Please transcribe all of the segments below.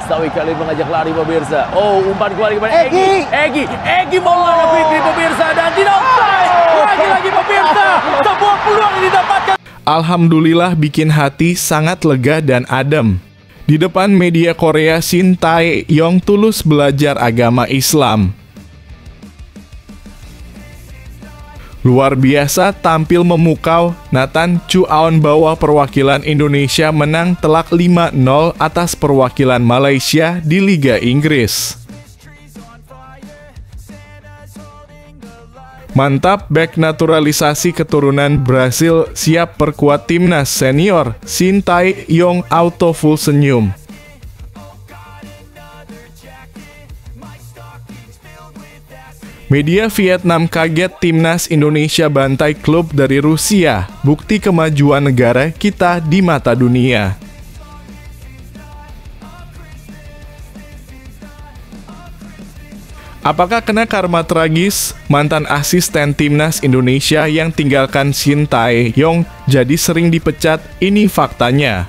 Sawi kali mengajak lari pemirsa. Oh, umpan kembali kepada Egy mau ada Fikri pemirsa dan tidak offside. Lagi-lagi pemirsa, sebuah peluang yang didapatkan. Alhamdulillah bikin hati sangat lega dan adem. Di depan media Korea, Shin Tae-yong tulus belajar agama Islam. Luar biasa tampil memukau, Nathan Chuaon bawa perwakilan Indonesia menang telak 5-0 atas perwakilan Malaysia di Liga Inggris. Mantap, bek naturalisasi keturunan Brasil siap perkuat timnas senior. Shin Tae-yong auto full senyum. Media Vietnam kaget timnas Indonesia bantai klub dari Rusia. Bukti kemajuan negara kita di mata dunia. Apakah kena karma tragis? Mantan asisten timnas Indonesia yang tinggalkan Shin Tae-yong jadi sering dipecat, ini faktanya.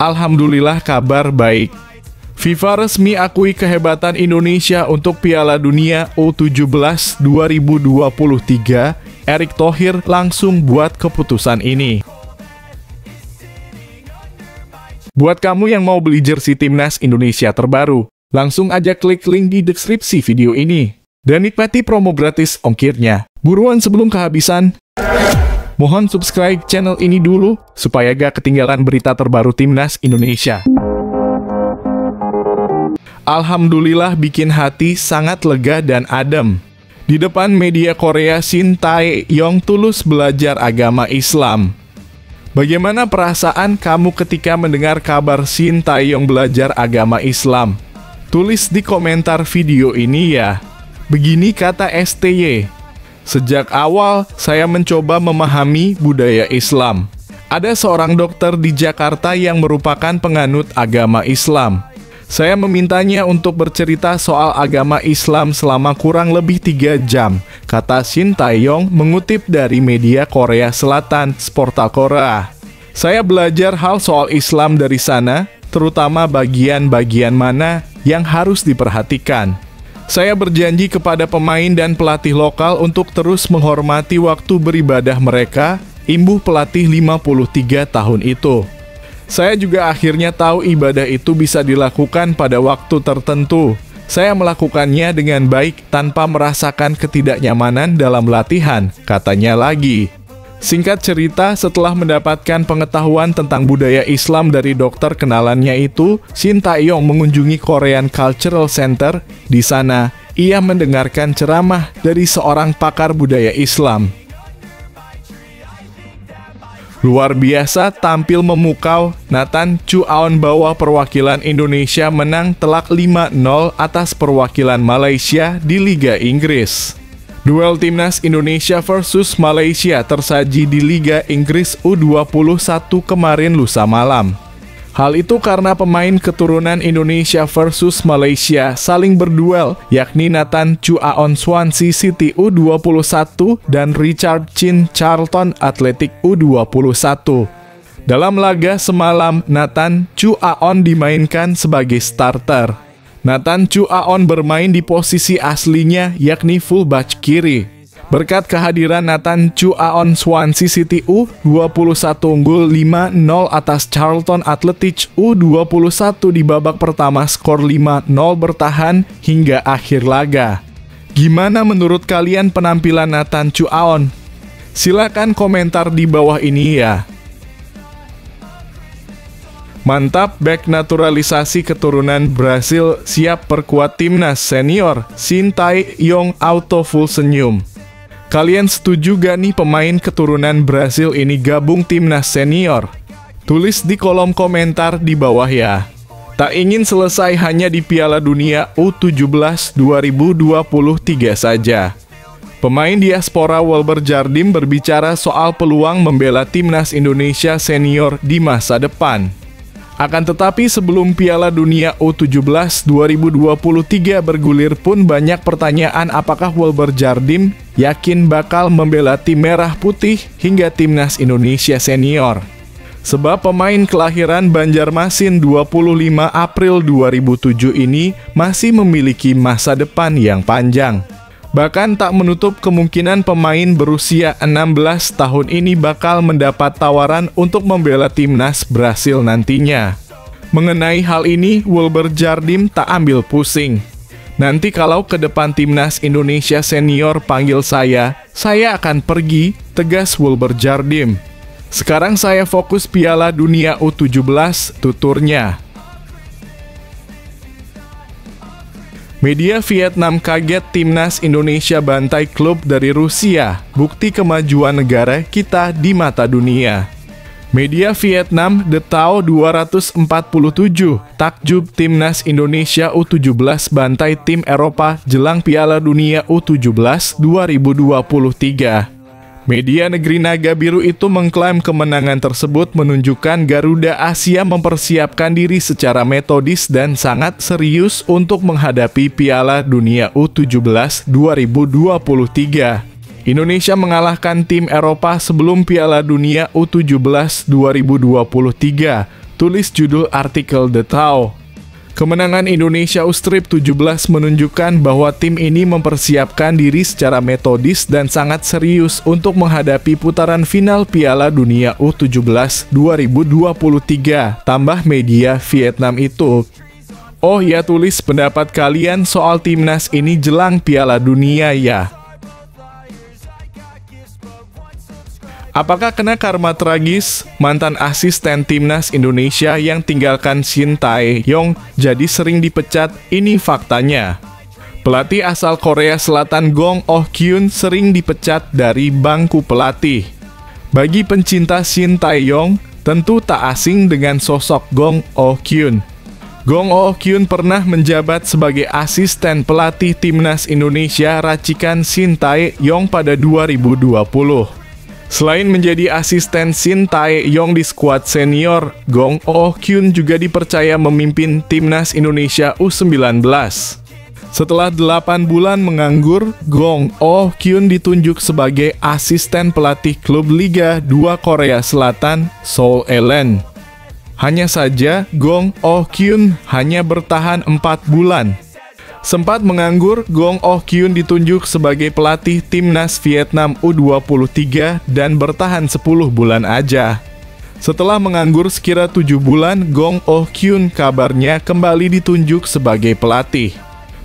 Alhamdulillah kabar baik. FIFA resmi akui kehebatan Indonesia untuk Piala Dunia U17 2023. Erick Thohir langsung buat keputusan ini. Buat kamu yang mau beli jersey timnas Indonesia terbaru, langsung aja klik link di deskripsi video ini. Dan nikmati promo gratis ongkirnya. Buruan sebelum kehabisan. Mohon subscribe channel ini dulu, supaya gak ketinggalan berita terbaru timnas Indonesia. Alhamdulillah bikin hati sangat lega dan adem. Di depan media Korea, Shin Tae-yong tulus belajar agama Islam. Bagaimana perasaan kamu ketika mendengar kabar Shin Tae-yong belajar agama Islam? Tulis di komentar video ini ya. Begini kata STY. Sejak awal, saya mencoba memahami budaya Islam. Ada seorang dokter di Jakarta yang merupakan penganut agama Islam. Saya memintanya untuk bercerita soal agama Islam selama kurang lebih 3 jam, kata Shin Tae-yong mengutip dari media Korea Selatan, Sportal Korea. Saya belajar hal soal Islam dari sana, terutama bagian-bagian mana yang harus diperhatikan. Saya berjanji kepada pemain dan pelatih lokal untuk terus menghormati waktu beribadah mereka, imbuh pelatih 53 tahun itu. Saya juga akhirnya tahu ibadah itu bisa dilakukan pada waktu tertentu. Saya melakukannya dengan baik tanpa merasakan ketidaknyamanan dalam latihan, katanya lagi. Singkat cerita, setelah mendapatkan pengetahuan tentang budaya Islam dari dokter kenalannya itu, Shin Tae-yong mengunjungi Korean Cultural Center. Di sana, ia mendengarkan ceramah dari seorang pakar budaya Islam. Luar biasa tampil memukau, Nathan Chuaon bawa perwakilan Indonesia menang telak 5-0 atas perwakilan Malaysia di Liga Inggris. Duel timnas Indonesia versus Malaysia tersaji di Liga Inggris U21 kemarin lusa malam. Hal itu karena pemain keturunan Indonesia versus Malaysia saling berduel, yakni Nathan Chuaon Swansea City U21 dan Richard Chin Charlton Athletic U21. Dalam laga semalam, Nathan Chuaon dimainkan sebagai starter. Nathan Chuaon bermain di posisi aslinya, yakni fullback kiri. Berkat kehadiran Nathan Chuaon, Swansea City U21 unggul 5-0 atas Charlton Athletic U21 di babak pertama, skor 5-0 bertahan hingga akhir laga. Gimana menurut kalian penampilan Nathan Chuaon? Silakan komentar di bawah ini ya. Mantap, bek naturalisasi keturunan Brasil siap perkuat timnas senior. Shin Tae-yong auto full senyum. Kalian setuju gak nih pemain keturunan Brasil ini gabung timnas senior? Tulis di kolom komentar di bawah ya. Tak ingin selesai hanya di Piala Dunia U17 2023 saja. Pemain diaspora Wolverhampton berbicara soal peluang membela timnas Indonesia senior di masa depan. Akan tetapi sebelum Piala Dunia U17 2023 bergulir pun banyak pertanyaan apakah Wolverhampton yakin bakal membela tim merah putih hingga timnas Indonesia senior. Sebab pemain kelahiran Banjarmasin 25 April 2007 ini masih memiliki masa depan yang panjang. Bahkan tak menutup kemungkinan pemain berusia 16 tahun ini bakal mendapat tawaran untuk membela timnas Brasil nantinya. Mengenai hal ini, Wilber Jardim tak ambil pusing. Nanti kalau ke depan timnas Indonesia senior panggil saya akan pergi, tegas Wilber Jardim. Sekarang saya fokus Piala Dunia U17, tuturnya. Media Vietnam kaget timnas Indonesia bantai klub dari Rusia, bukti kemajuan negara kita di mata dunia. Media Vietnam The Tao 247, takjub timnas Indonesia U17 bantai tim Eropa jelang Piala Dunia U17 2023. Media negeri naga biru itu mengklaim kemenangan tersebut menunjukkan Garuda Asia mempersiapkan diri secara metodis dan sangat serius untuk menghadapi Piala Dunia U17 2023. Indonesia mengalahkan tim Eropa sebelum Piala Dunia U17 2023, tulis judul artikel The Tao. Kemenangan Indonesia U-Strip 17 menunjukkan bahwa tim ini mempersiapkan diri secara metodis dan sangat serius untuk menghadapi putaran final Piala Dunia U17 2023, tambah media Vietnam itu. Oh ya, tulis pendapat kalian soal timnas ini jelang Piala Dunia ya. Apakah kena karma tragis? Mantan asisten timnas Indonesia yang tinggalkan Shin Tae-yong jadi sering dipecat, ini faktanya. Pelatih asal Korea Selatan Gong Oh-kyun sering dipecat dari bangku pelatih. Bagi pencinta Shin Tae-yong, tentu tak asing dengan sosok Gong Oh-kyun. Gong Oh-kyun pernah menjabat sebagai asisten pelatih timnas Indonesia racikan Shin Tae-yong pada 2020. Selain menjadi asisten Shin Tae-yong di skuad senior, Gong Oh-kyun juga dipercaya memimpin timnas Indonesia U19. Setelah 8 bulan menganggur, Gong Oh-kyun ditunjuk sebagai asisten pelatih klub Liga 2 Korea Selatan, Seoul Elen. Hanya saja, Gong Oh-kyun hanya bertahan 4 bulan. Sempat menganggur, Gong Oh-kyun ditunjuk sebagai pelatih timnas Vietnam U23 dan bertahan 10 bulan aja. Setelah menganggur sekira 7 bulan, Gong Oh-kyun kabarnya kembali ditunjuk sebagai pelatih.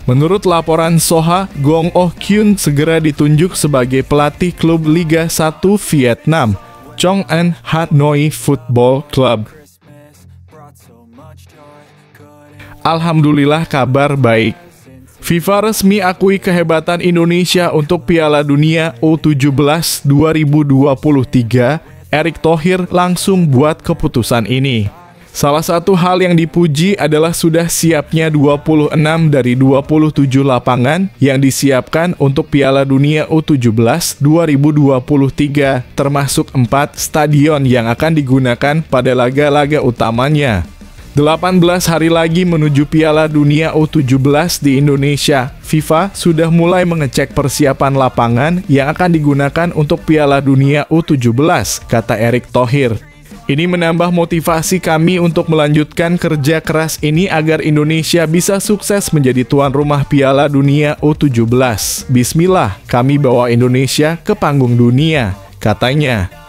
Menurut laporan Soha, Gong Oh-kyun segera ditunjuk sebagai pelatih klub Liga 1 Vietnam, Chong An Hanoi Football Club. Alhamdulillah, kabar baik. FIFA resmi akui kehebatan Indonesia untuk Piala Dunia U17 2023. Erick Thohir langsung buat keputusan ini. Salah satu hal yang dipuji adalah sudah siapnya 26 dari 27 lapangan yang disiapkan untuk Piala Dunia U17 2023, termasuk 4 stadion yang akan digunakan pada laga-laga utamanya. 18 hari lagi menuju Piala Dunia U17 di Indonesia, FIFA sudah mulai mengecek persiapan lapangan yang akan digunakan untuk Piala Dunia U17, kata Erick Thohir. Ini menambah motivasi kami untuk melanjutkan kerja keras ini agar Indonesia bisa sukses menjadi tuan rumah Piala Dunia U17. Bismillah, kami bawa Indonesia ke panggung dunia, katanya.